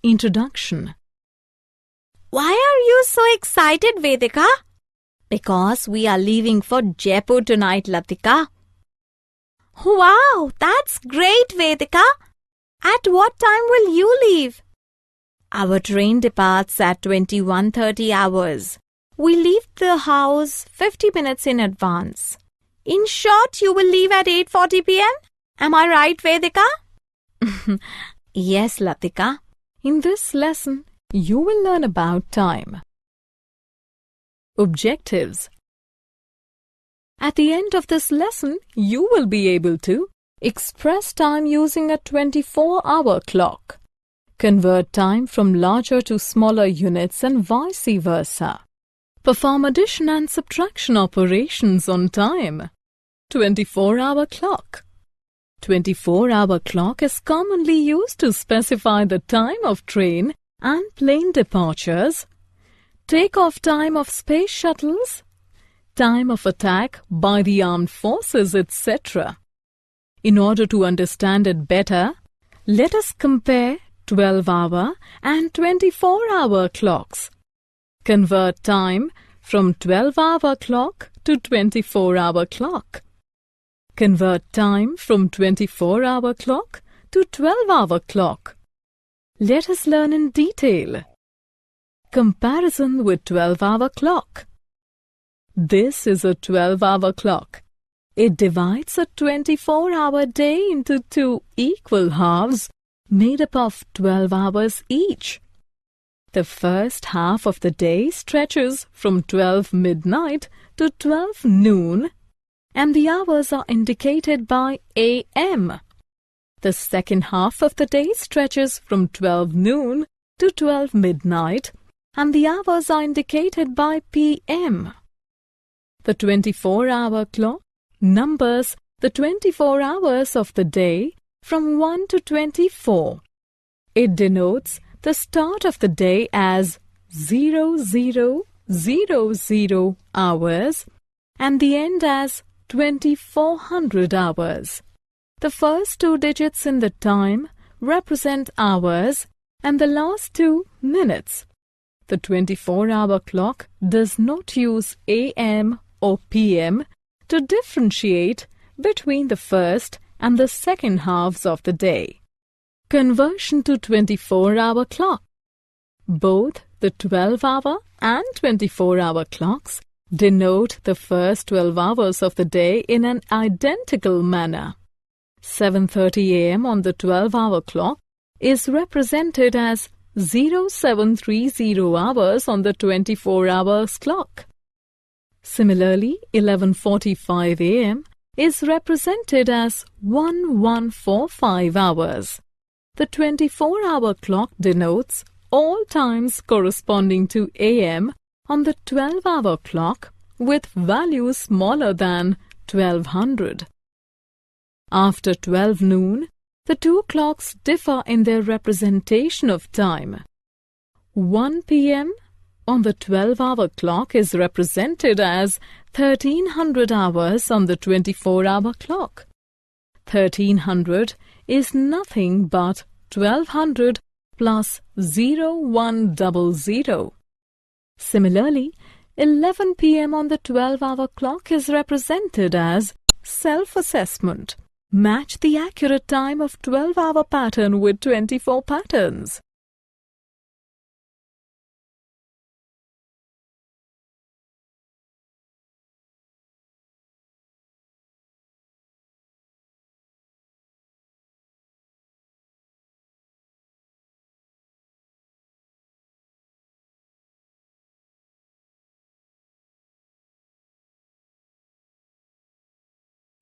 Introduction. Why are you so excited, Vedika? Because we are leaving for Jaipur tonight, Latika. Wow, that's great, Vedika. At what time will you leave? Our train departs at 21:30 hours. We leave the house 50 minutes in advance. In short, you will leave at 8:40 p.m.? Am I right, Vedika? Yes, Latika. In this lesson, you will learn about time. Objectives. At the end of this lesson, you will be able to express time using a 24-hour clock, convert time from larger to smaller units and vice versa, perform addition and subtraction operations on time. 24-hour clock. 24-hour clock is commonly used to specify the time of train and plane departures, take-off time of space shuttles, time of attack by the armed forces, etc. In order to understand it better, let us compare 12-hour and 24-hour clocks. Convert time from 12-hour clock to 24-hour clock. Convert time from 24-hour clock to 12-hour clock. Let us learn in detail. Comparison with 12-hour clock. This is a 12-hour clock. It divides a 24-hour day into two equal halves made up of 12 hours each. The first half of the day stretches from 12 midnight to 12 noon, and the hours are indicated by AM. The second half of the day stretches from 12 noon to 12 midnight, and the hours are indicated by PM. The 24-hour clock numbers the 24 hours of the day from 1 to 24. It denotes the start of the day as 0000 hours and the end as 2400 hours. The first two digits in the time represent hours and the last two minutes. The 24-hour clock does not use AM or PM to differentiate between the first and the second halves of the day. Conversion to 24-hour clock. Both the 12-hour and 24-hour clocks denote the first 12 hours of the day in an identical manner. 7:30 a.m. on the 12-hour clock is represented as 0730 hours on the 24-hour clock. Similarly, 11:45 a.m. is represented as 1145 hours. The 24-hour clock denotes all times corresponding to AM on the 12-hour clock with values smaller than 1200. After 12 noon, the two clocks differ in their representation of time. 1 p.m. on the 12-hour clock is represented as 1300 hours on the 24-hour clock. 1300 is nothing but 1200 plus 0100. Similarly, 11 p.m. on the 12-hour clock is represented as self-assessment. Match the accurate time of 12-hour pattern with 24 patterns.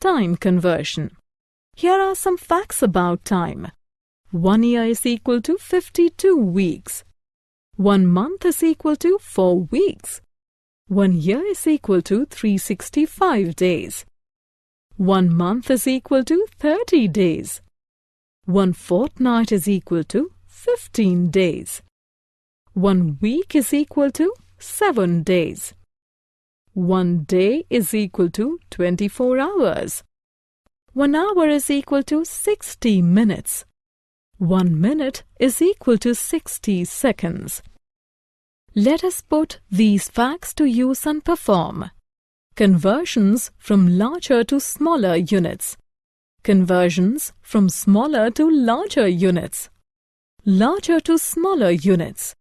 Time conversion. Here are some facts about time. 1 year is equal to 52 weeks. 1 month is equal to 4 weeks. 1 year is equal to 365 days. 1 month is equal to 30 days. 1 fortnight is equal to 15 days. 1 week is equal to 7 days. 1 day is equal to 24 hours. 1 hour is equal to 60 minutes. 1 minute is equal to 60 seconds. Let us put these facts to use and perform. Conversions from larger to smaller units. Conversions from smaller to larger units. Larger to smaller units.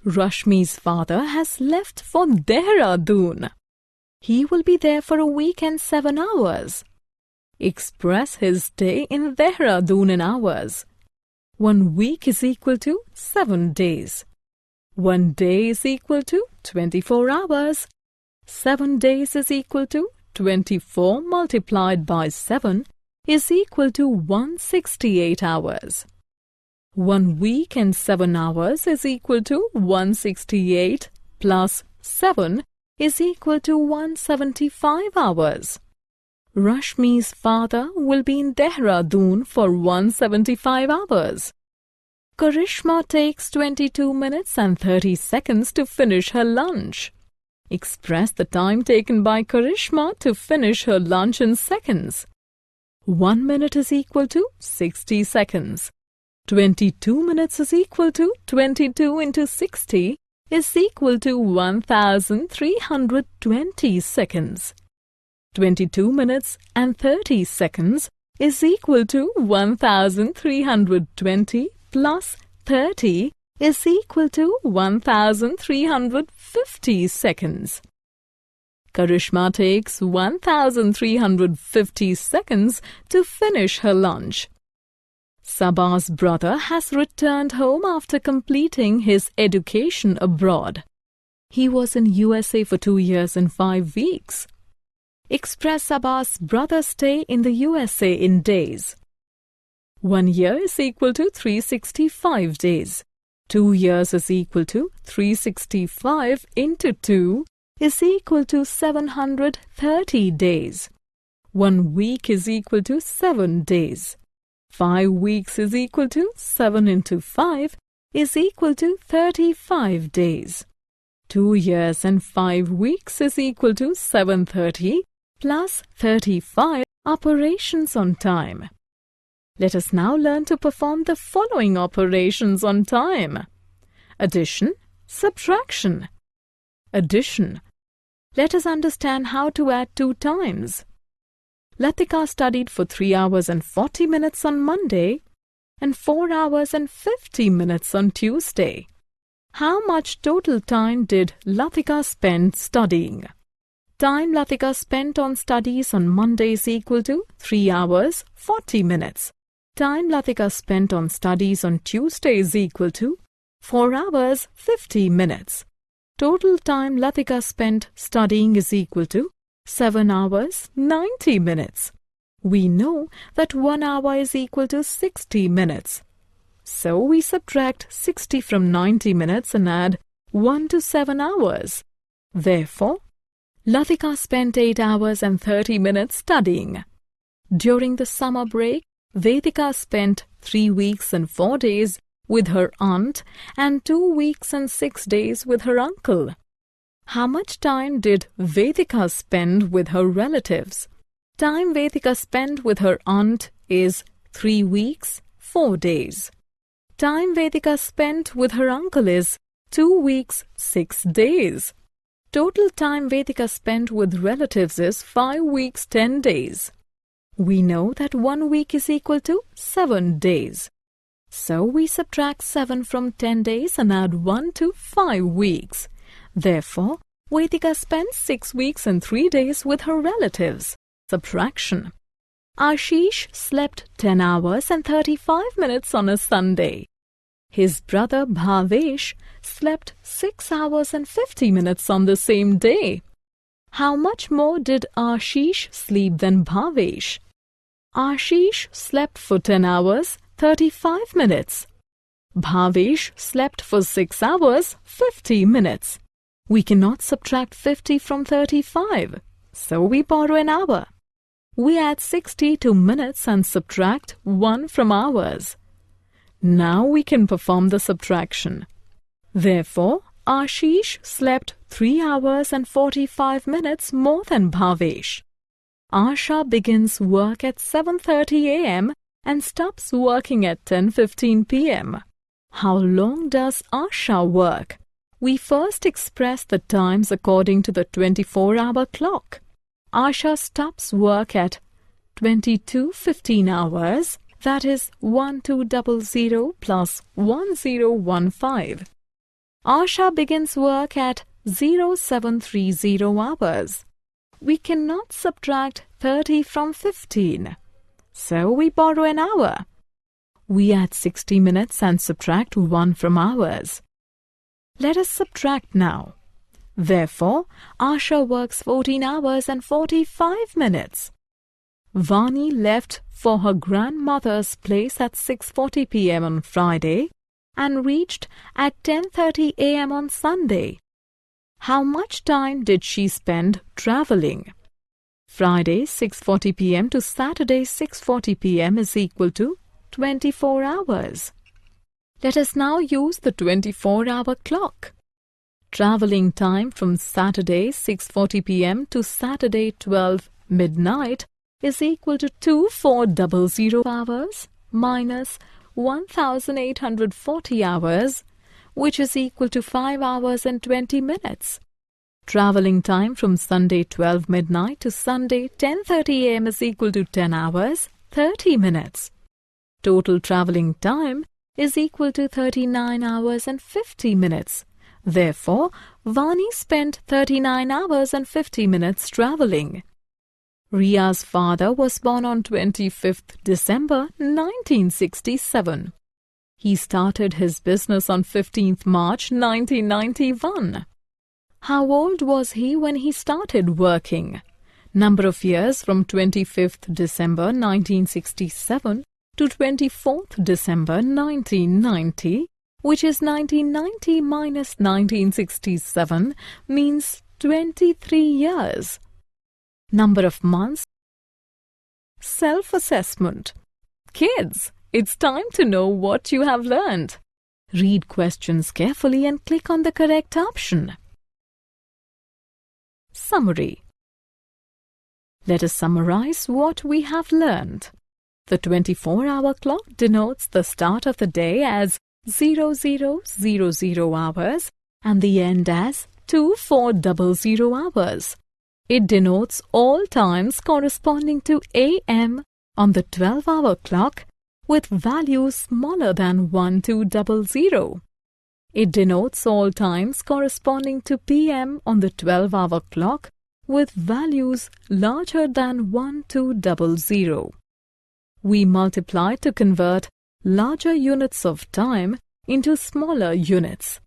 Rashmi's father has left for Dehradun. He will be there for a week and 7 hours. Express his stay in Dehradun in hours. 1 week is equal to 7 days. 1 day is equal to 24 hours. 7 days is equal to 24 multiplied by 7 is equal to 168 hours. 1 week and 7 hours is equal to 168 plus 7 is equal to 175 hours. Rashmi's father will be in Dehradun for 175 hours. Karishma takes 22 minutes and 30 seconds to finish her lunch. Express the time taken by Karishma to finish her lunch in seconds. 1 minute is equal to 60 seconds. 22 minutes is equal to 22 into 60 is equal to 1320 seconds. 22 minutes and 30 seconds is equal to 1320 plus 30 is equal to 1350 seconds. Karishma takes 1350 seconds to finish her lunch. Sabah's brother has returned home after completing his education abroad. He was in USA for 2 years and 5 weeks. Express Sabah's brother's stay in the USA in days. 1 year is equal to 365 days. 2 years is equal to 365 into 2 is equal to 730 days. 1 week is equal to 7 days. 5 weeks is equal to 7 into 5 is equal to 35 days. 2 years and 5 weeks is equal to 730 plus 35 operations on time. Let us now learn to perform the following operations on time. Addition, subtraction. Addition. Let us understand how to add 2 times. Latika studied for 3 hours and 40 minutes on Monday and 4 hours and 50 minutes on Tuesday. How much total time did Latika spend studying? Time Latika spent on studies on Monday is equal to 3 hours 40 minutes. Time Latika spent on studies on Tuesday is equal to 4 hours 50 minutes. Total time Latika spent studying is equal to 7 hours 90 minutes. We know that 1 hour is equal to 60 minutes. So we subtract 60 from 90 minutes and add 1 to 7 hours. Therefore, Latika spent 8 hours and 30 minutes studying. During the summer break, Vedika spent 3 weeks and 4 days with her aunt and 2 weeks and 6 days with her uncle. How much time did Vedika spend with her relatives? Time Vedika spent with her aunt is 3 weeks, 4 days. Time Vedika spent with her uncle is 2 weeks, 6 days. Total time Vedika spent with relatives is 5 weeks, 10 days. We know that 1 week is equal to 7 days. So we subtract 7 from 10 days and add 1 to 5 weeks. Therefore, Vedika spent 6 weeks and 3 days with her relatives. Subtraction. Ashish slept 10 hours and 35 minutes on a Sunday. His brother Bhavesh slept 6 hours and 50 minutes on the same day. How much more did Ashish sleep than Bhavesh? Ashish slept for 10 hours, 35 minutes. Bhavesh slept for 6 hours, 50 minutes. We cannot subtract 50 from 35, so we borrow an hour. We add 60 to minutes and subtract 1 from hours. Now we can perform the subtraction. Therefore, Ashish slept 3 hours and 45 minutes more than Bhavesh. Asha begins work at 7:30 a.m. and stops working at 10:15 p.m. How long does Asha work? We first express the times according to the 24-hour clock. Asha stops work at 22:15 hours, that is 1200 plus 1015. Asha begins work at 0730 hours. We cannot subtract 30 from 15, so we borrow an hour. We add 60 minutes and subtract 1 from hours. Let us subtract now. Therefore, Asha works 14 hours and 45 minutes. Vani left for her grandmother's place at 6:40 p.m. on Friday and reached at 10:30 a.m. on Sunday. How much time did she spend traveling? Friday 6:40 p.m. to Saturday 6:40 p.m. is equal to 24 hours. Let us now use the 24-hour clock. Traveling time from Saturday 6:40 p.m. to Saturday 12 midnight is equal to 2400 hours minus 1840 hours, which is equal to 5 hours and 20 minutes. Traveling time from Sunday 12 midnight to Sunday 10:30 a.m. is equal to 10 hours 30 minutes. Total traveling time is equal to 39 hours and 50 minutes. Therefore, Vani spent 39 hours and 50 minutes traveling. Ria's father was born on 25th December 1967. He started his business on 15th March 1991. How old was he when he started working? Number of years from 25th December 1967 to 24th December 1990, which is 1990 minus 1967, means 23 years. Number of months. Self-assessment. Kids, it's time to know what you have learned. Read questions carefully and click on the correct option. Summary. Let us summarize what we have learned. The 24-hour clock denotes the start of the day as 0000 hours and the end as 2400 hours. It denotes all times corresponding to AM on the 12-hour clock with values smaller than 1200. It denotes all times corresponding to PM on the 12-hour clock with values larger than 1200. We multiply to convert larger units of time into smaller units.